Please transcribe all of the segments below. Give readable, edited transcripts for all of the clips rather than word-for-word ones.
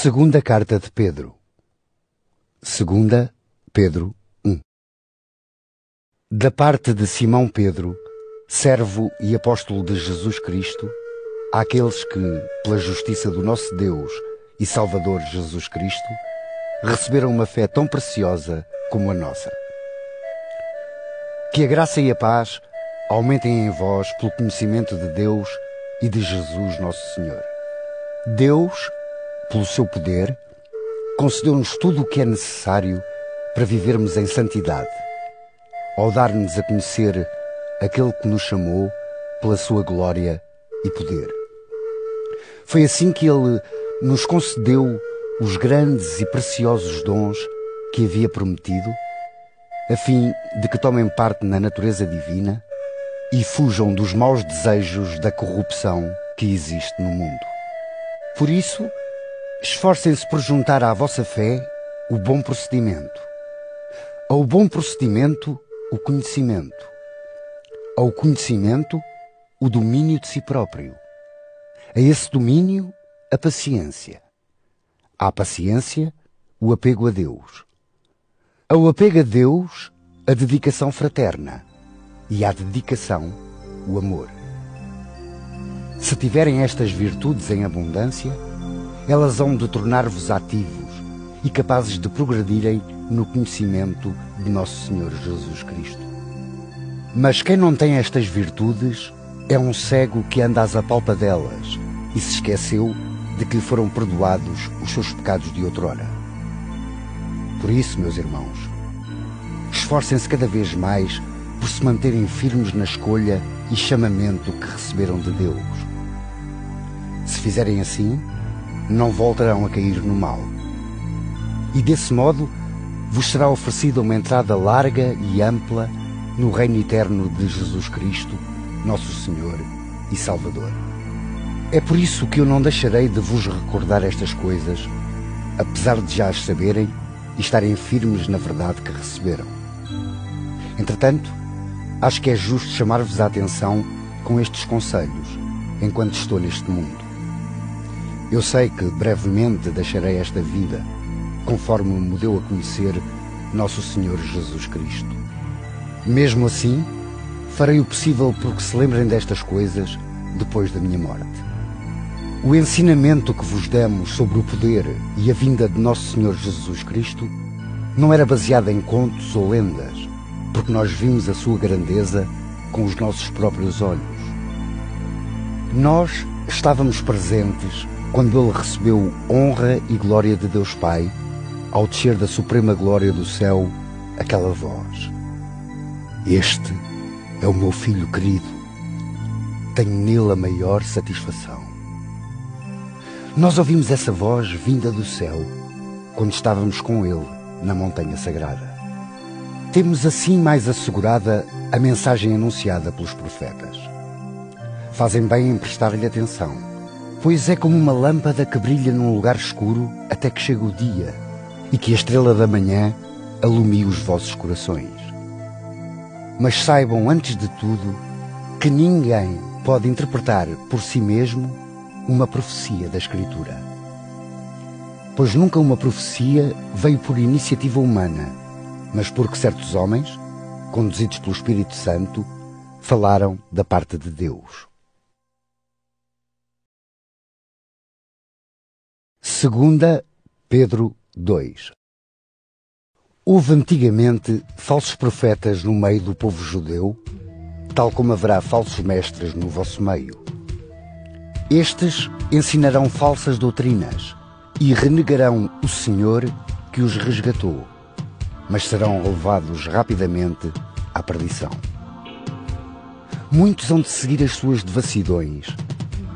Segunda carta de Pedro. Segunda Pedro 1. Da parte de Simão Pedro, servo e apóstolo de Jesus Cristo, àqueles que, pela justiça do nosso Deus e Salvador Jesus Cristo, receberam uma fé tão preciosa como a nossa. Que a graça e a paz aumentem em vós pelo conhecimento de Deus e de Jesus nosso Senhor. Deus, pelo seu poder, concedeu-nos tudo o que é necessário para vivermos em santidade, ao dar-nos a conhecer aquele que nos chamou pela sua glória e poder. Foi assim que ele nos concedeu os grandes e preciosos dons que havia prometido, a fim de que tomem parte na natureza divina e fujam dos maus desejos da corrupção que existe no mundo. Por isso, esforcem-se por juntar à vossa fé o bom procedimento, ao bom procedimento o conhecimento, ao conhecimento o domínio de si próprio, a esse domínio a paciência, à paciência o apego a Deus, ao apego a Deus a dedicação fraterna e à dedicação o amor. Se tiverem estas virtudes em abundância, elas hão de tornar-vos ativos e capazes de progredirem no conhecimento de nosso Senhor Jesus Cristo. Mas quem não tem estas virtudes é um cego que anda às apalpadelas e se esqueceu de que lhe foram perdoados os seus pecados de outrora. Por isso, meus irmãos, esforcem-se cada vez mais por se manterem firmes na escolha e chamamento que receberam de Deus. Se fizerem assim, não voltarão a cair no mal. E desse modo vos será oferecida uma entrada larga e ampla no reino eterno de Jesus Cristo, nosso Senhor e Salvador. É por isso que eu não deixarei de vos recordar estas coisas, apesar de já as saberem e estarem firmes na verdade que receberam. Entretanto, acho que é justo chamar-vos a atenção com estes conselhos, enquanto estou neste mundo. Eu sei que brevemente deixarei esta vida, conforme me deu a conhecer nosso Senhor Jesus Cristo. Mesmo assim, farei o possível por que se lembrem destas coisas depois da minha morte. O ensinamento que vos demos sobre o poder e a vinda de nosso Senhor Jesus Cristo não era baseado em contos ou lendas, porque nós vimos a sua grandeza com os nossos próprios olhos. Nós estávamos presentes quando ele recebeu honra e glória de Deus Pai, ao descer da suprema glória do céu, aquela voz: "Este é o meu Filho querido, tenho nele a maior satisfação." Nós ouvimos essa voz vinda do céu, quando estávamos com ele na montanha sagrada. Temos assim mais assegurada a mensagem anunciada pelos profetas. Fazem bem em prestar-lhe atenção, pois é como uma lâmpada que brilha num lugar escuro até que chega o dia e que a estrela da manhã alumie os vossos corações. Mas saibam, antes de tudo, que ninguém pode interpretar por si mesmo uma profecia da Escritura. Pois nunca uma profecia veio por iniciativa humana, mas porque certos homens, conduzidos pelo Espírito Santo, falaram da parte de Deus. Segunda Pedro 2. Houve antigamente falsos profetas no meio do povo judeu, tal como haverá falsos mestres no vosso meio. Estes ensinarão falsas doutrinas e renegarão o Senhor que os resgatou, mas serão levados rapidamente à perdição. Muitos hão de seguir as suas devassidões,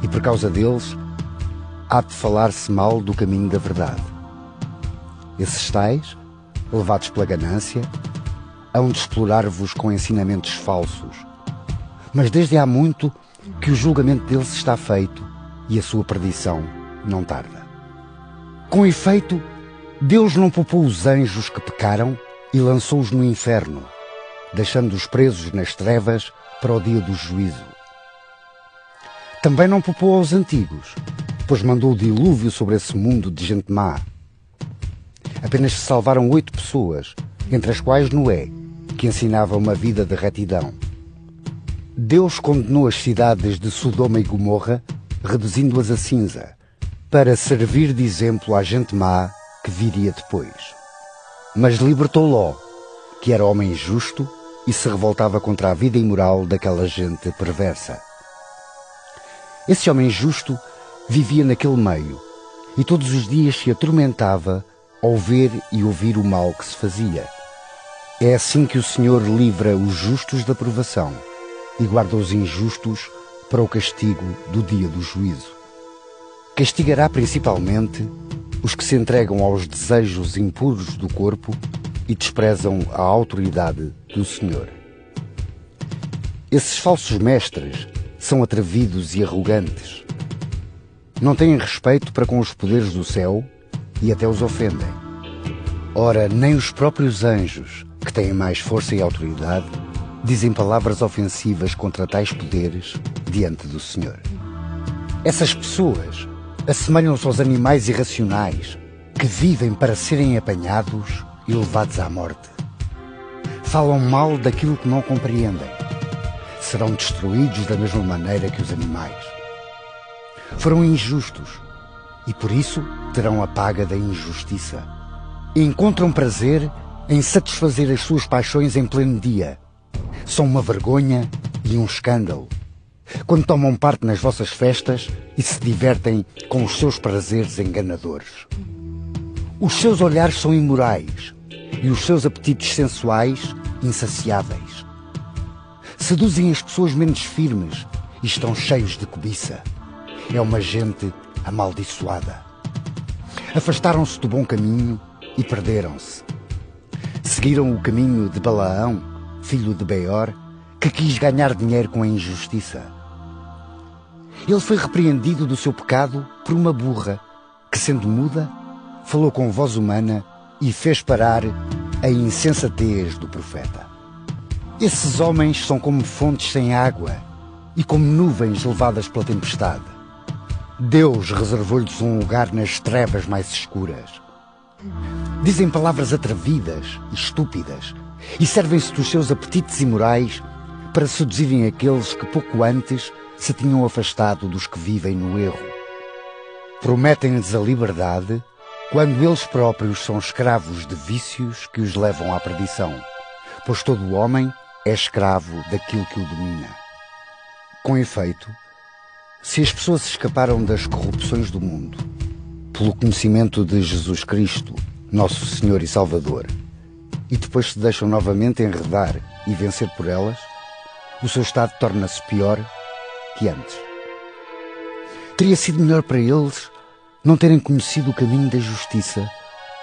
e por causa deles há de falar-se mal do caminho da verdade. Esses tais, levados pela ganância, hão de explorar-vos com ensinamentos falsos, mas desde há muito que o julgamento deles está feito e a sua perdição não tarda. Com efeito, Deus não poupou os anjos que pecaram e lançou-os no inferno, deixando-os presos nas trevas para o dia do juízo. Também não poupou aos antigos, pois mandou o dilúvio sobre esse mundo de gente má. Apenas se salvaram 8 pessoas, entre as quais Noé, que ensinava uma vida de retidão. Deus condenou as cidades de Sodoma e Gomorra, reduzindo-as a cinza, para servir de exemplo à gente má que viria depois. Mas libertou Ló, que era homem justo e se revoltava contra a vida imoral daquela gente perversa. Esse homem justo vivia naquele meio e todos os dias se atormentava ao ver e ouvir o mal que se fazia. É assim que o Senhor livra os justos da provação e guarda os injustos para o castigo do dia do juízo. Castigará principalmente os que se entregam aos desejos impuros do corpo e desprezam a autoridade do Senhor. Esses falsos mestres são atrevidos e arrogantes. Não têm respeito para com os poderes do céu e até os ofendem. Ora, nem os próprios anjos, que têm mais força e autoridade, dizem palavras ofensivas contra tais poderes diante do Senhor. Essas pessoas assemelham-se aos animais irracionais que vivem para serem apanhados e levados à morte. Falam mal daquilo que não compreendem. Serão destruídos da mesma maneira que os animais. Foram injustos e por isso terão a paga da injustiça. Encontram prazer em satisfazer as suas paixões em pleno dia. São uma vergonha e um escândalo quando tomam parte nas vossas festas e se divertem com os seus prazeres enganadores. Os seus olhares são imorais e os seus apetites sensuais insaciáveis. Seduzem as pessoas menos firmes e estão cheios de cobiça. É uma gente amaldiçoada. Afastaram-se do bom caminho e perderam-se. Seguiram o caminho de Balaão, filho de Beor, que quis ganhar dinheiro com a injustiça. Ele foi repreendido do seu pecado por uma burra que, sendo muda, falou com voz humana e fez parar a insensatez do profeta. Esses homens são como fontes sem água e como nuvens levadas pela tempestade. Deus reservou-lhes um lugar nas trevas mais escuras. Dizem palavras atrevidas e estúpidas e servem-se dos seus apetites imorais para seduzirem aqueles que pouco antes se tinham afastado dos que vivem no erro. Prometem-lhes a liberdade quando eles próprios são escravos de vícios que os levam à perdição, pois todo o homem é escravo daquilo que o domina. Com efeito, se as pessoas escaparam das corrupções do mundo pelo conhecimento de Jesus Cristo, nosso Senhor e Salvador, e depois se deixam novamente enredar e vencer por elas, o seu estado torna-se pior que antes. Teria sido melhor para eles não terem conhecido o caminho da justiça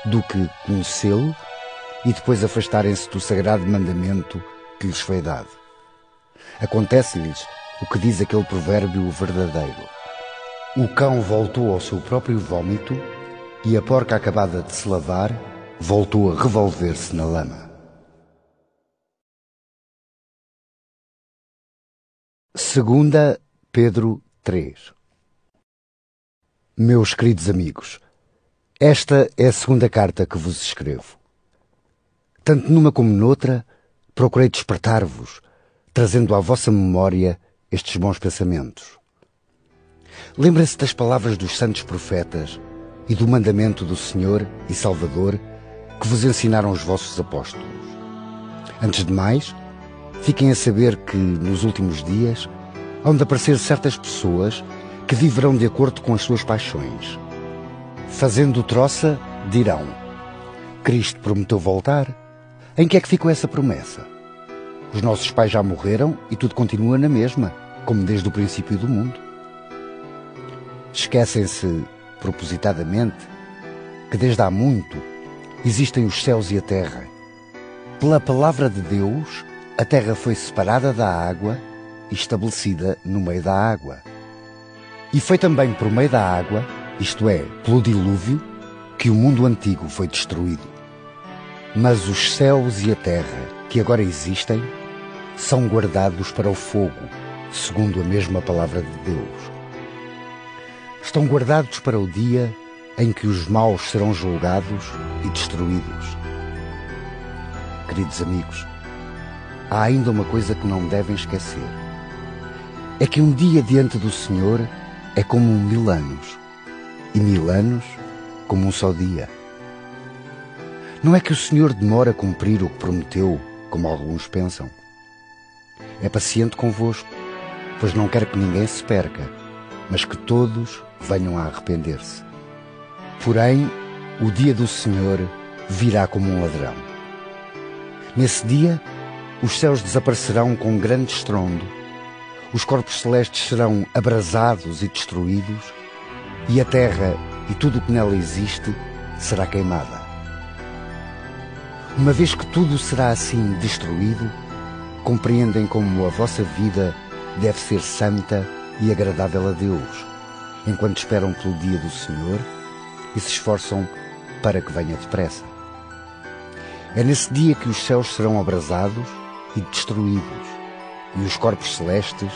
do que conhecê-lo e depois afastarem-se do sagrado mandamento que lhes foi dado. Acontece-lhes o que diz aquele provérbio verdadeiro: o cão voltou ao seu próprio vômito e a porca acabada de se lavar voltou a revolver-se na lama. Segunda Pedro 3. Meus queridos amigos, esta é a segunda carta que vos escrevo. Tanto numa como noutra, procurei despertar-vos, trazendo à vossa memória estes bons pensamentos. Lembrem-se das palavras dos santos profetas e do mandamento do Senhor e Salvador que vos ensinaram os vossos apóstolos. Antes de mais, fiquem a saber que, nos últimos dias, hão de aparecer certas pessoas que viverão de acordo com as suas paixões. Fazendo troça, dirão: Cristo prometeu voltar. Em que é que ficou essa promessa? Os nossos pais já morreram e tudo continua na mesma, como desde o princípio do mundo. Esquecem-se, propositadamente, que desde há muito existem os céus e a terra. Pela palavra de Deus, a terra foi separada da água e estabelecida no meio da água. E foi também por meio da água, isto é, pelo dilúvio, que o mundo antigo foi destruído. Mas os céus e a terra, que agora existem, são guardados para o fogo, segundo a mesma palavra de Deus. estão guardados para o dia em que os maus serão julgados e destruídos. Queridos amigos, há ainda uma coisa que não devem esquecer. É que um dia diante do Senhor é como 1000 anos, e 1000 anos como um só dia. Não é que o Senhor demora a cumprir o que prometeu, como alguns pensam. É paciente convosco, pois não quer que ninguém se perca, mas que todos venham a arrepender-se. Porém, o dia do Senhor virá como um ladrão. Nesse dia, os céus desaparecerão com grande estrondo, os corpos celestes serão abrasados e destruídos, e a terra e tudo o que nela existe será queimada. Uma vez que tudo será assim destruído, compreendem como a vossa vida deve ser santa e agradável a Deus, enquanto esperam pelo dia do Senhor e se esforçam para que venha depressa. É nesse dia que os céus serão abrasados e destruídos, e os corpos celestes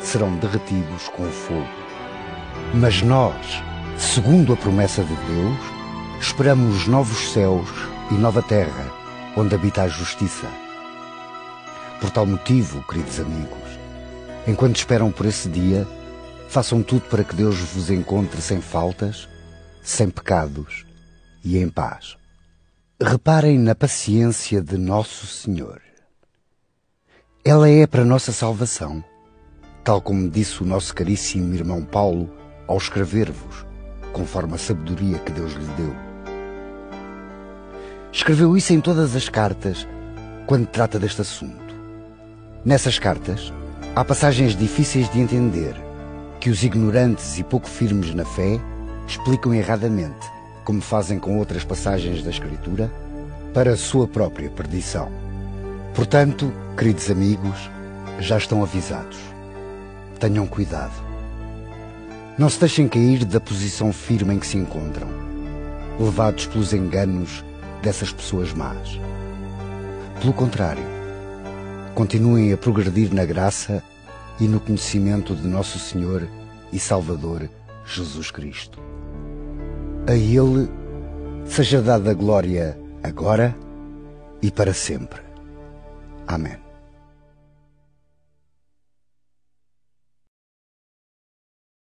serão derretidos com o fogo. Mas nós, segundo a promessa de Deus, esperamos os novos céus e nova terra, onde habita a justiça. Por tal motivo, queridos amigos, enquanto esperam por esse dia, façam tudo para que Deus vos encontre sem faltas, sem pecados e em paz. Reparem na paciência de Nosso Senhor. Ela é para nossa salvação, tal como disse o nosso caríssimo irmão Paulo ao escrever-vos, conforme a sabedoria que Deus lhe deu. Escreveu isso em todas as cartas, quando trata deste assunto. Nessas cartas, há passagens difíceis de entender, que os ignorantes e pouco firmes na fé explicam erradamente, como fazem com outras passagens da Escritura, para a sua própria perdição. Portanto, queridos amigos, já estão avisados. Tenham cuidado. Não se deixem cair da posição firme em que se encontram, levados pelos enganos dessas pessoas más. Pelo contrário, continuem a progredir na graça e no conhecimento de Nosso Senhor e Salvador Jesus Cristo. A Ele seja dada a glória agora e para sempre. Amém.